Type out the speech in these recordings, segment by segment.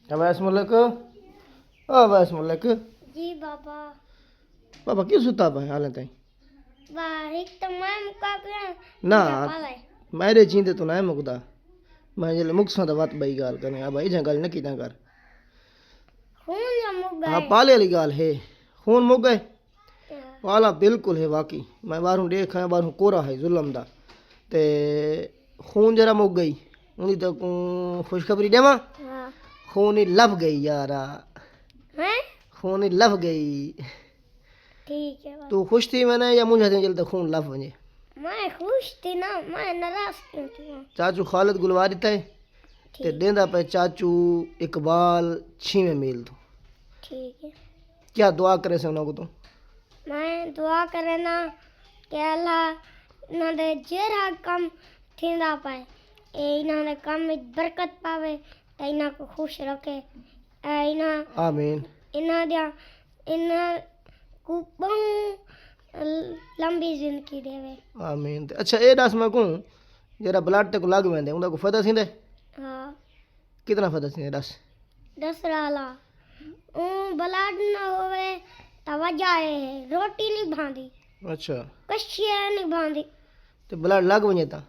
अवैस मुल्क, अवैस मुल्क जी बाबा। बाबा क्यों सुता पाए हाल ताईं? वाह एक तो मैं मुका पिया ना पाले मेरे जींदे तो ना है मुकदा। मैं जले मुकसा तो बात बई गाल करने भाई जे गल न की ना कर। खून या मुक हाँ गए। पाले वाली गाल है। खून मुक गए वाला बिल्कुल है वाकई। मैं बाहरों देख आया बाहरों कोरा है जुल्म दा ते खून जरा मुक गई उन्हीं तो खुशखबरी देवा हाँ खून ही लभ गई यारा। हैं खून ही लभ गई। ठीक है बाबा। तू खुश थी मैंने या मुझे जल्द खून लभ वने? मैं खुश थी ना मैं नाराज क्यों थी मैं? चाचू खालिद गुलवारी थे ते ठीक देंदा पे चाचू इकबाल 6वें मील तो ठीक है। क्या दुआ करे से उन्होंने तो मैं दुआ करे ना कि अल्लाह इन्होंने जेरा कम थींदा पाए ए इन्होंने कम में बरकत पावे ते इन्हां को खुश रखे ए इन्हां आमीन इन्हां दिया इन्हां को बहु लंबी जिंदगी देवे। आमीन। ते अच्छा ए दस मैं कहूँ जरा ब्लड ते को लग वेंदे उनका को फायदा थींदे? हाँ कितना फायदा थींदे दस? दसराला ब्लड न होवे तो वजह है रोटी नहीं भांदी अच्छा कशिया नहीं भांदी ते ब्लड लग वने ता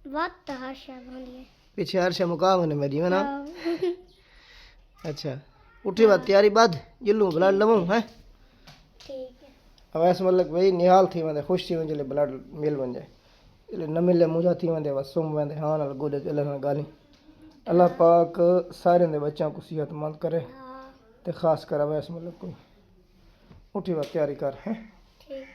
वत हर्षा भांदी है। पीछे हर मुकाम ने मेरी है ना। हाँ, अच्छा उठी बात तैयारी बाद जिल्लू ब्लड लवूं है। ठीक है। अवैस मतलब भाई निहाल थी वंदे खुश थी वंदे ब्लड मिल वन जाए इले न मिले मुझा थी वंदे बस सुम वंदे हां नाल गोदे चले ना गाली। अल्लाह पाक सारे दे बच्चों को सेहतमंद करे हाँ ते खास कर अवैस मतलब कोई उठी बात तैयारी कर है। ठीक।